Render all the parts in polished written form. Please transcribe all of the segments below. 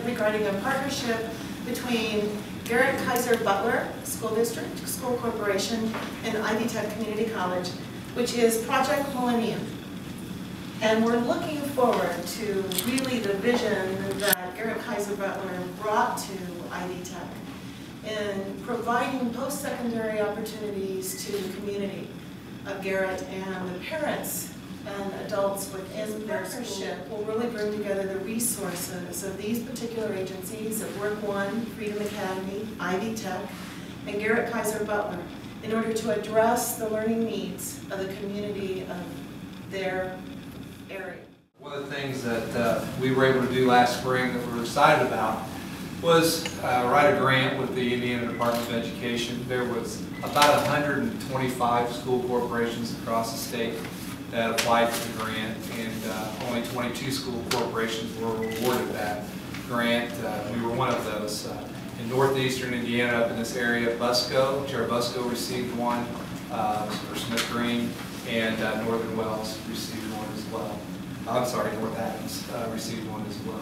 regarding a partnership between Garrett Kaiser Butler School District, School Corporation, and Ivy Tech Community College, which is Project Millennium. And we're looking forward to really the vision that Garrett Kaiser Butler brought to Ivy Tech in providing post-secondary opportunities to the community of Garrett, and the parents and adults within their partnership will really bring together the resources of these particular agencies of Work One, Freedom Academy, Ivy Tech, and Garrett Kaiser Butler in order to address the learning needs of the community of their area. One of the things that we were able to do last spring that we were excited about was write a grant with the Indiana Department of Education. There was about 125 school corporations across the state that applied for the grant, and only 22 school corporations were awarded that grant. We were one of those. In northeastern Indiana, up in this area, Busco, Chair Busco received one for Smith Green, and Northern Wells received one as well. I'm sorry, North Adams received one as well.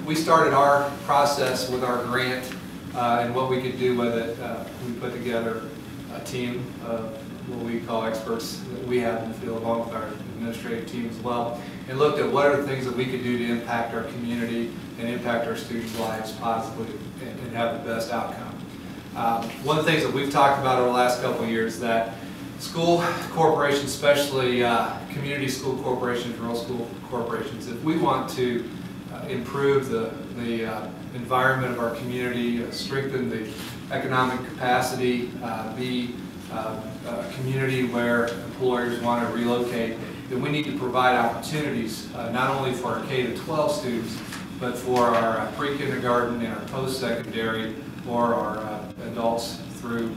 We started our process with our grant and what we could do with it. We put together a team of what we call experts that we have in the field, along with our administrative team as well, and looked at what are the things that we could do to impact our community and impact our students' lives positively and have the best outcome. One of the things that we've talked about over the last couple of years is that school corporations, especially community school corporations, rural school corporations, if we want to improve the environment of our community, strengthen the economic capacity, be a community where employers want to relocate, then we need to provide opportunities not only for our K-12 students, but for our pre-kindergarten and our post-secondary, or our adults through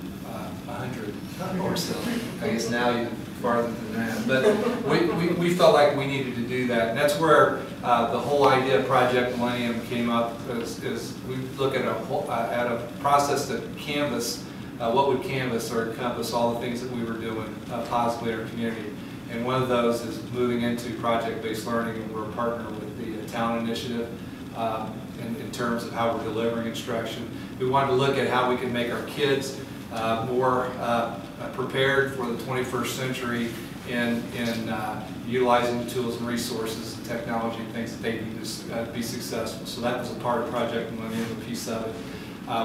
100 or so. I guess now even farther than that. But we felt like we needed to do that. And that's where the whole idea of Project Millennium came up, is we look at a process that canvas, what would canvas or encompass all the things that we were doing positively in our community. And one of those is moving into project-based learning, and we're a partner with the Talent Initiative in terms of how we're delivering instruction. We wanted to look at how we can make our kids more prepared for the 21st century in utilizing the tools and resources and technology and things that they need to be successful. So that was a part of Project Millennium, a piece of it.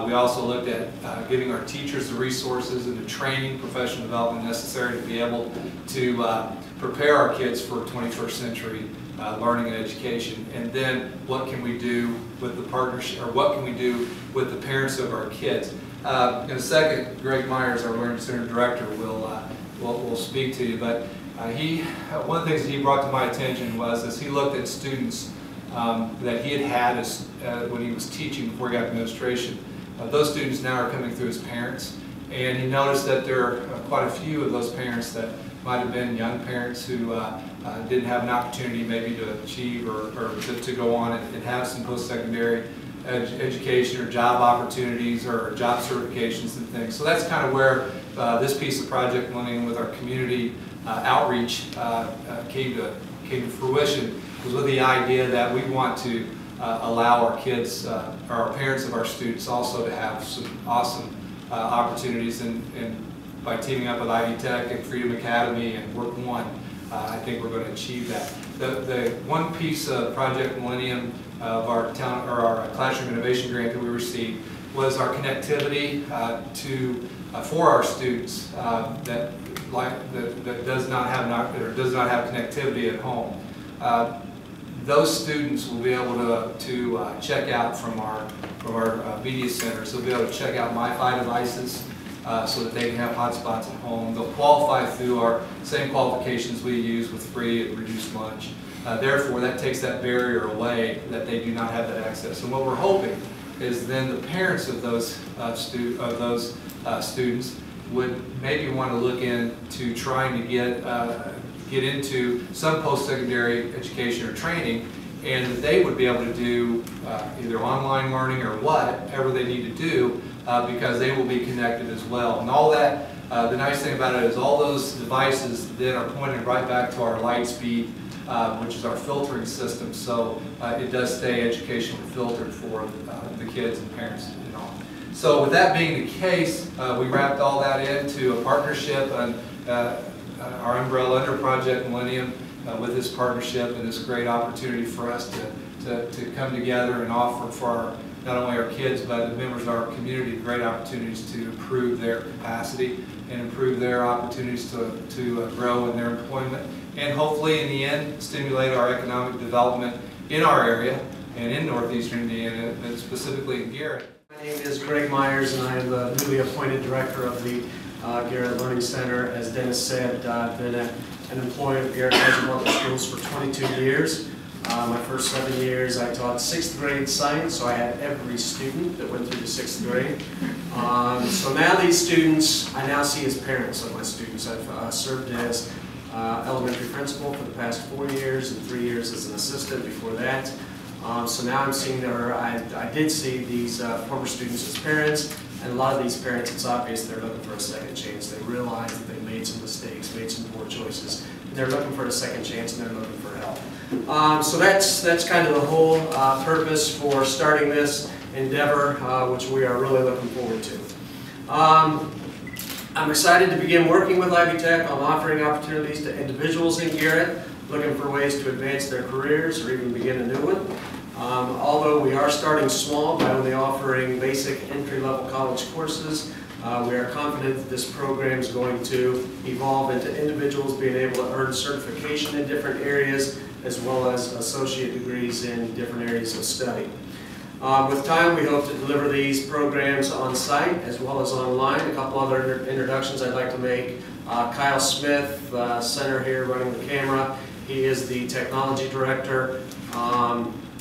We also looked at giving our teachers the resources and the training, professional development necessary to be able to prepare our kids for 21st century learning and education. And then what can we do with the partnership, or what can we do with the parents of our kids? In a second, Greg Myers, our Learning Center Director, will speak to you. But one of the things that he brought to my attention was, as he looked at students that he had when he was teaching before he got administration, those students now are coming through as parents. And he noticed that there are quite a few of those parents that might have been young parents who didn't have an opportunity maybe to achieve or to go on and have some post-secondary education or job opportunities or job certifications and things. So that's kind of where this piece of Project Millennium with our community outreach came to fruition, was with the idea that we want to allow our kids, or our parents of our students, also to have some awesome opportunities, and by teaming up with Ivy Tech and Freedom Academy and Work One, I think we're going to achieve that. The one piece of Project Millennium of our Classroom Innovation Grant that we received was our connectivity for our students that does not have connectivity at home. Those students will be able to check out from our media centers. They'll be able to check out MiFi devices so that they can have hotspots at home. They'll qualify through our same qualifications we use with free and reduced lunch. Therefore, that takes that barrier away that they do not have that access. And what we're hoping is then the parents of those students would maybe want to look into trying to get into some post-secondary education or training, and that they would be able to do either online learning or whatever they need to do because they will be connected as well. And all that, the nice thing about it is all those devices then are pointed right back to our Lightspeed which is our filtering system. So it does stay educationally filtered for the kids and parents and all. So with that being the case, we wrapped all that into a partnership and our umbrella under Project Millennium with this partnership and this great opportunity for us to come together and offer for not only our kids but the members of our community great opportunities to improve their capacity and improve their opportunities to grow in their employment and hopefully in the end stimulate our economic development in our area and in northeastern Indiana and specifically in Garrett. My name is Greg Myers and I am the newly appointed director of the Garrett Learning Center. As Dennis said, I've been an employee of Garrett Public Schools for 22 years. My first 7 years I taught 6th grade science, so I had every student that went through the 6th grade. So now these students, I now see as parents of my students. I've served as elementary principal for the past 4 years and 3 years as an assistant before that. So now I'm seeing I did see these former students as parents, and a lot of these parents, it's obvious they're looking for a second chance. They realize that they made some mistakes, made some poor choices, and they're looking for a second chance and they're looking for help. So that's kind of the whole purpose for starting this endeavor, which we are really looking forward to. I'm excited to begin working with Ivy Tech on offering opportunities to individuals in Garrett looking for ways to advance their careers or even begin a new one. Although we are starting small by only offering basic entry-level college courses, we are confident that this program is going to evolve into individuals being able to earn certification in different areas as well as associate degrees in different areas of study. With time, we hope to deliver these programs on site as well as online. A couple other introductions I'd like to make. Kyle Smith, center here running the camera. He is the technology director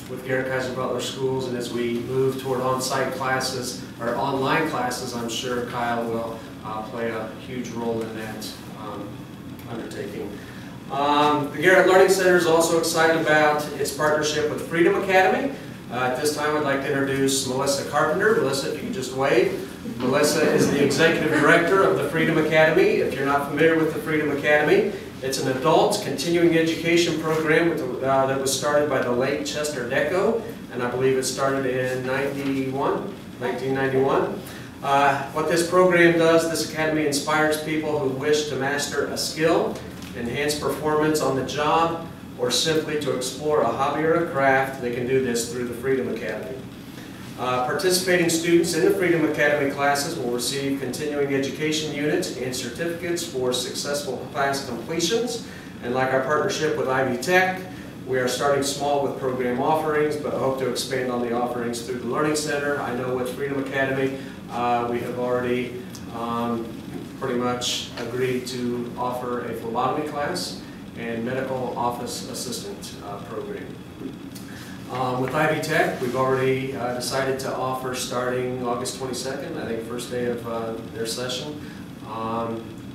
with Garrett Kaiser Butler Schools, and as we move toward on-site classes or online classes, I'm sure Kyle will play a huge role in that undertaking. The Garrett Learning Center is also excited about its partnership with Freedom Academy. At this time, I'd like to introduce Melissa Carpenter. Melissa, if you could just wave. Melissa is the executive director of the Freedom Academy. If you're not familiar with the Freedom Academy, it's an adult continuing education program that was started by the late Chester Deco, and I believe it started in 1991. What this program does, this academy inspires people who wish to master a skill, enhance performance on the job, or simply to explore a hobby or a craft. They can do this through the Freedom Academy. Participating students in the Freedom Academy classes will receive continuing education units and certificates for successful class completions. And like our partnership with Ivy Tech, we are starting small with program offerings, but hope to expand on the offerings through the Learning Center. I know with Freedom Academy, we have already pretty much agreed to offer a phlebotomy class and medical office assistant program. With Ivy Tech, we've already decided to offer starting August 22nd, I think first day of their session,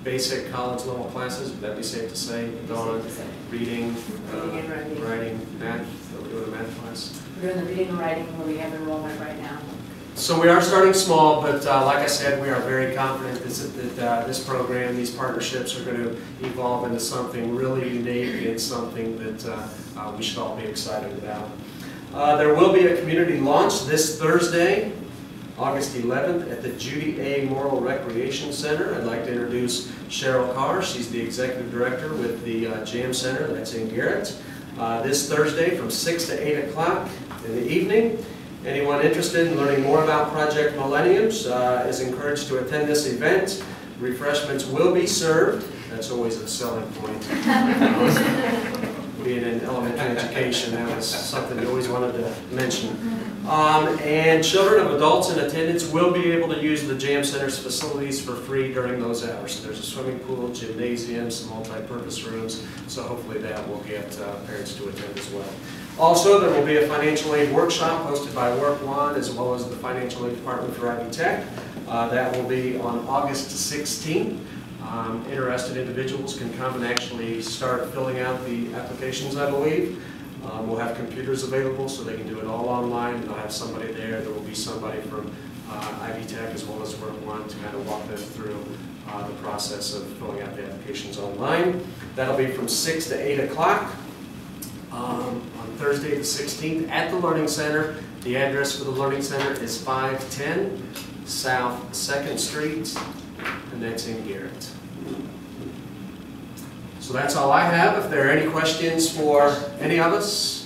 basic college level classes. Would that be safe to say? Dawn, reading, writing, math. We're doing a math class. We're doing the reading and writing where we have enrollment right now. So we are starting small, but like I said, we are very confident that this program, these partnerships are going to evolve into something really unique and something that we should all be excited about. There will be a community launch this Thursday, August 11th, at the Judy A. Morrill Recreation Center. I'd like to introduce Cheryl Carr. She's the executive director with the Jam Center that's in Garrett. This Thursday from 6 to 8 o'clock in the evening. Anyone interested in learning more about Project Millennium is encouraged to attend this event. Refreshments will be served. That's always a selling point. Being in elementary education, that was something we always wanted to mention. And children of adults in attendance will be able to use the Jam Center's facilities for free during those hours. So there's a swimming pool, gymnasium, some multi-purpose rooms, so hopefully that will get parents to attend as well. Also, there will be a financial aid workshop hosted by Work One as well as the financial aid department for Ivy Tech. That will be on August 16th. Interested individuals can come and actually start filling out the applications, I believe. We'll have computers available so they can do it all online, and they'll have somebody there. There will be somebody from Ivy Tech as well as Work One to kind of walk them through the process of filling out the applications online. That'll be from 6 to 8 o'clock. on Thursday the 16th at the Learning Center. The address for the Learning Center is 510 South 2nd Street, and that's in Garrett. So that's all I have. If there are any questions for any of us.